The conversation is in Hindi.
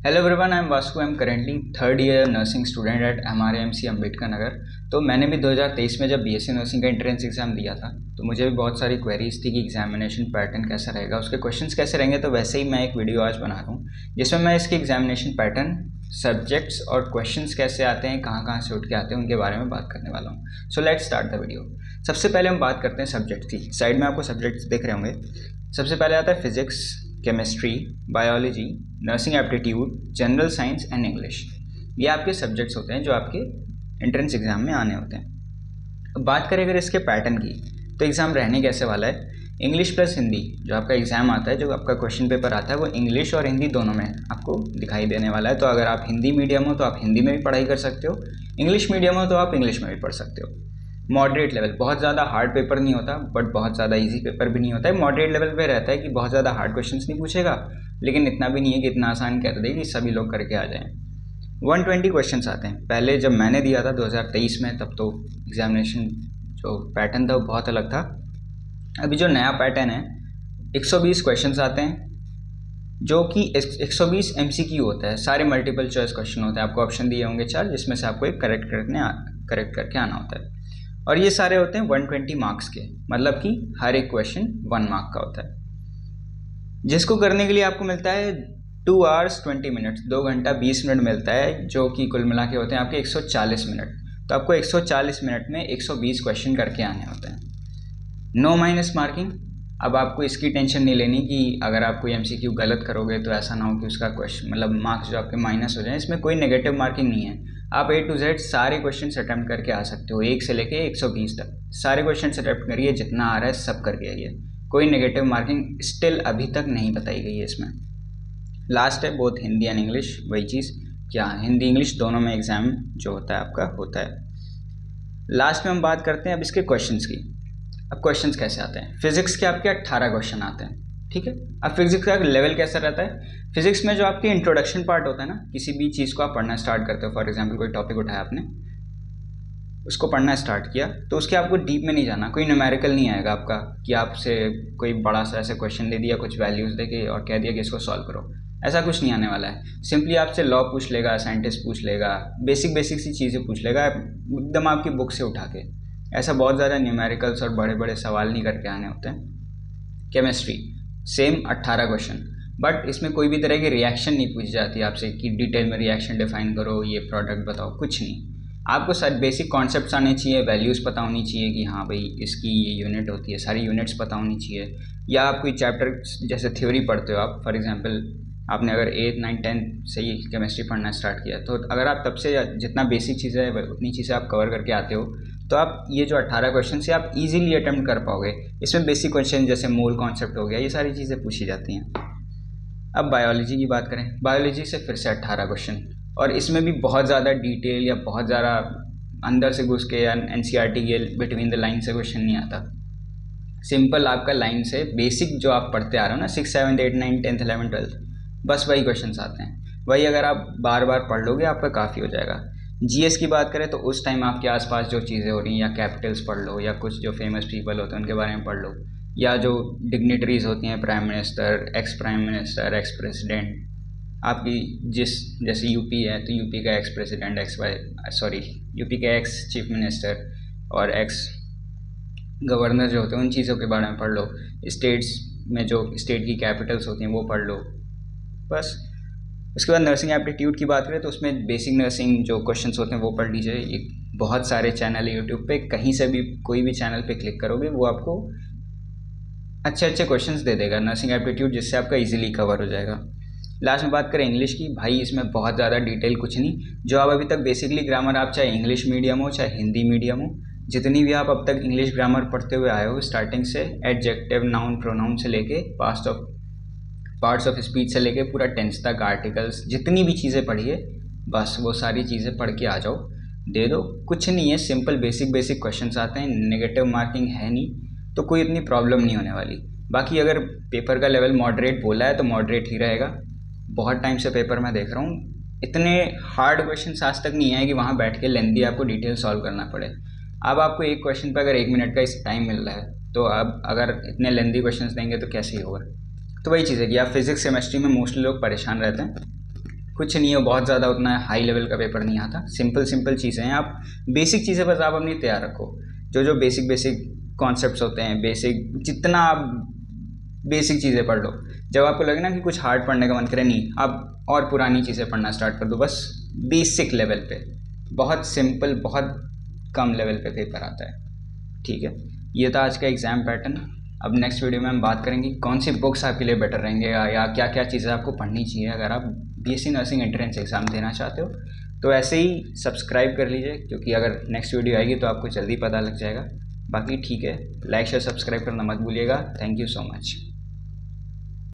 Hello everyone, I am Vasco. I am currently third year nursing student at MRIMC Ambedkar Nagar. तो मैंने भी 2023 में जब BSc नर्सिंग का एंट्रेंस एग्ज़ाम दिया था तो मुझे भी बहुत सारी क्वेरीज थी कि एग्जामिनेशन पैटर्न कैसा रहेगा, उसके क्वेश्चंस कैसे रहेंगे। तो वैसे ही मैं एक वीडियो आज बना रहा हूँ जिसमें मैं इसके एग्जामिनेशन पैटर्न, सब्जेक्ट्स और क्वेश्चंस कैसे आते हैं, कहाँ कहाँ से उठ के आते हैं, उनके बारे में बात करने वाला हूँ। So let's start the video. सबसे पहले हम बात करते हैं सब्जेक्ट्स की। साइड में आपको सब्जेक्ट्स दिख रहे होंगे। सबसे पहले आता है physics, chemistry, biology, nursing aptitude, general science and English. ये आपके सब्जेक्ट्स होते हैं जो आपके एंट्रेंस एग्जाम में आने होते हैं। अब बात करें अगर इसके पैटर्न की, तो एग्ज़ाम रहने कैसे वाला है। इंग्लिश प्लस हिंदी जो आपका एग्ज़ाम आता है, जो आपका क्वेश्चन पेपर आता है, वो इंग्लिश और हिंदी दोनों में आपको दिखाई देने वाला है। तो अगर आप हिंदी मीडियम हो तो आप हिंदी में भी पढ़ाई कर सकते हो, इंग्लिश मीडियम हो तो आप इंग्लिश में भी पढ़ सकते हो। मॉडरेट लेवल, बहुत ज़्यादा हार्ड पेपर नहीं होता बट बहुत ज़्यादा इजी पेपर भी नहीं होता है। मॉडरेट लेवल पे रहता है कि बहुत ज़्यादा हार्ड क्वेश्चंस नहीं पूछेगा, लेकिन इतना भी नहीं है कि इतना आसान कर दे कि सभी लोग करके आ जाएं। 120 क्वेश्चंस आते हैं। पहले जब मैंने दिया था 2023 में, तब तो एग्जामिनेशन जो पैटर्न था वो बहुत अलग था। अभी जो नया पैटर्न है, 120 क्वेश्चंस आते हैं जो कि 120 MCQ होता है। सारे मल्टीपल चॉइस क्वेश्चन होते हैं। आपको ऑप्शन दिए होंगे 4, जिसमें से आपको एक करेक्ट करके आना होता है। और ये सारे होते हैं 120 मार्क्स के, मतलब कि हर एक क्वेश्चन 1 मार्क का होता है, जिसको करने के लिए आपको मिलता है 2 hours 20 minutes, 2 घंटा 20 मिनट मिलता है, जो कि कुल मिला के होते हैं आपके 140 मिनट। तो आपको 140 मिनट में 120 क्वेश्चन करके आने होते हैं। No minus marking. अब आपको इसकी टेंशन नहीं लेनी कि अगर आप कोई MCQ गलत करोगे तो ऐसा ना हो कि उसका क्वेश्चन मतलब मार्क्स जो आपके माइनस हो जाए। इसमें कोई नेगेटिव मार्किंग नहीं है। आप A to Z सारे क्वेश्चन अटैम्प्ट करके आ सकते हो, 1 से लेके 120 तक सारे क्वेश्चन अटैम्प्ट करिए, जितना आ रहा है सब करके आइए। कोई नेगेटिव मार्किंग स्टिल अभी तक नहीं बताई गई है इसमें। लास्ट है बोथ हिंदी एंड इंग्लिश। वही चीज़ क्या, हिंदी इंग्लिश दोनों में एग्ज़ाम जो होता है आपका होता है। लास्ट में हम बात करते हैं अब इसके क्वेश्चंस की। अब क्वेश्चंस कैसे आते हैं। फिजिक्स के आपके 18 क्वेश्चन आते हैं, ठीक है। अब फिजिक्स का लेवल कैसा रहता है। फिजिक्स में जो आपके इंट्रोडक्शन पार्ट होता है ना, किसी भी चीज़ को आप पढ़ना स्टार्ट करते हो, फॉर एग्जांपल कोई टॉपिक उठाया आपने, उसको पढ़ना स्टार्ट किया, तो उसके आपको डीप में नहीं जाना। कोई न्यूमेरिकल नहीं आएगा आपका कि आपसे कोई बड़ा सा ऐसे क्वेश्चन दे दिया कुछ वैल्यूज़ देके और कह दिया कि इसको सॉल्व करो, ऐसा कुछ नहीं आने वाला है। सिंपली आपसे लॉ पूछ लेगा, साइंटिस्ट पूछ लेगा, बेसिक सी चीज़ें पूछ लेगा एकदम आपकी बुक से उठा के। ऐसा बहुत ज़्यादा न्यूमेरिकल्स और बड़े बड़े सवाल नहीं करके आने होते हैं। केमिस्ट्री सेम 18 क्वेश्चन, बट इसमें कोई भी तरह की रिएक्शन नहीं पूछी जाती आपसे कि डिटेल में रिएक्शन डिफाइन करो, ये प्रोडक्ट बताओ, कुछ नहीं। आपको सारे बेसिक कॉन्सेप्ट्स आने चाहिए, वैल्यूज़ पता होनी चाहिए कि हाँ भाई इसकी ये यूनिट होती है, सारी यूनिट्स पता होनी चाहिए। या आप कोई चैप्टर जैसे थ्योरी पढ़ते हो आप, फॉर एग्जांपल आपने अगर 8, 9, 10 से ही केमिस्ट्री पढ़ना स्टार्ट किया, तो अगर आप तब से जितना बेसिक चीज़ें है उतनी चीज़ें आप कवर करके आते हो, तो आप ये जो 18 क्वेश्चन से आप इजीली अटेम्प्ट कर पाओगे। इसमें बेसिक क्वेश्चन जैसे मोल कॉन्सेप्ट हो गया, ये सारी चीज़ें पूछी जाती हैं। अब बायोलॉजी की बात करें, बायोलॉजी से फिर से 18 क्वेश्चन, और इसमें भी बहुत ज़्यादा डिटेल या बहुत ज़्यादा अंदर से घुस के या NCERT के बिटवीन द लाइन से क्वेश्चन नहीं आता। सिंपल आपका लाइन से बेसिक जो आप पढ़ते आ रहे हो ना, 6, 7, 8, 9, 10, 11, 12, बस वही क्वेश्चन आते हैं। वही अगर आप बार बार पढ़ लोगे आपका काफ़ी हो जाएगा। GS की बात करें तो उस टाइम आपके आसपास जो चीज़ें हो रही हैं, या कैपिटल्स पढ़ लो, या कुछ जो फेमस पीपल होते हैं उनके बारे में पढ़ लो, या जो डिग्निटरीज होती हैं, prime minister, ex prime minister, ex president, आपकी जैसे यूपी है तो यूपी का एक्स प्रेसिडेंट, यूपी का एक्स चीफ मिनिस्टर और एक्स गवर्नर जो होते हैं, उन चीज़ों के बारे में पढ़ लो। स्टेट्स में जो स्टेट की कैपिटल्स होती हैं वो पढ़ लो, बस। उसके बाद नर्सिंग एप्टीट्यूड की बात करें तो उसमें बेसिक नर्सिंग जो क्वेश्चंस होते हैं वो पढ़ लीजिए। एक बहुत सारे चैनल है यूट्यूब पे, कहीं से भी कोई भी चैनल पे क्लिक करोगे वो आपको अच्छे अच्छे क्वेश्चंस दे देगा नर्सिंग एप्टीट्यूड, जिससे आपका इजीली कवर हो जाएगा। लास्ट में बात करें इंग्लिश की, भाई इसमें बहुत ज़्यादा डिटेल कुछ नहीं। जो आप अभी तक बेसिकली ग्रामर, आप चाहे इंग्लिश मीडियम हो चाहे हिंदी मीडियम हो, जितनी भी आप अब तक इंग्लिश ग्रामर पढ़ते हुए आए हो स्टार्टिंग से, एडजेक्टिव, नाउन, प्रोनाउन से लेके पार्ट्स ऑफ स्पीच से लेके पूरा टेंस तक, आर्टिकल्स, जितनी भी चीज़ें पढ़ी है, बस वो सारी चीज़ें पढ़ के आ जाओ, दे दो। कुछ नहीं है, सिंपल बेसिक क्वेश्चंस आते हैं, नेगेटिव मार्किंग है नहीं, तो कोई इतनी प्रॉब्लम नहीं होने वाली। बाकी अगर पेपर का लेवल मॉडरेट बोला है तो मॉडरेट ही रहेगा। बहुत टाइम से पेपर में देख रहा हूँ, इतने हार्ड क्वेश्चन आज तक नहीं आए कि वहाँ बैठ के लेंथी आपको डिटेल सॉल्व करना पड़े। अब आपको एक क्वेश्चन पर अगर 1 मिनट का इस टाइम मिल रहा है, तो अब अगर इतने लेंथी क्वेश्चंस देंगे तो कैसे ही होगा। तो वही चीज़ है कि आप फिजिक्स केमिस्ट्री में मोस्टली लोग परेशान रहते हैं, कुछ नहीं है बहुत ज़्यादा, उतना हाई लेवल का पेपर नहीं आता, सिंपल सिंपल चीज़ें हैं। आप बेसिक चीज़ें बस आप अपनी तैयार रखो, जो जो बेसिक बेसिक कॉन्सेप्ट्स होते हैं, बेसिक जितना आप बेसिक चीज़ें पढ़ लो। जब आपको लगे ना कि कुछ हार्ड पढ़ने का मन करे, नहीं, आप और पुरानी चीज़ें पढ़ना स्टार्ट कर दो, बस बेसिक लेवल पे, बहुत सिंपल, बहुत कम लेवल पे पेपर आता है। ठीक है, ये था आज का एग्ज़ाम पैटर्न। अब नेक्स्ट वीडियो में हम बात करेंगे कौन सी बुक्स आपके लिए बेटर रहेंगे, या क्या क्या चीज़ें आपको पढ़नी चाहिए अगर आप बीएससी नर्सिंग एंट्रेंस एग्ज़ाम देना चाहते हो। तो ऐसे ही सब्सक्राइब कर लीजिए, क्योंकि अगर नेक्स्ट वीडियो आएगी तो आपको जल्दी पता लग जाएगा। बाकी ठीक है, लाइक शेयर सब्सक्राइब करना मत भूलिएगा। Thank you so much.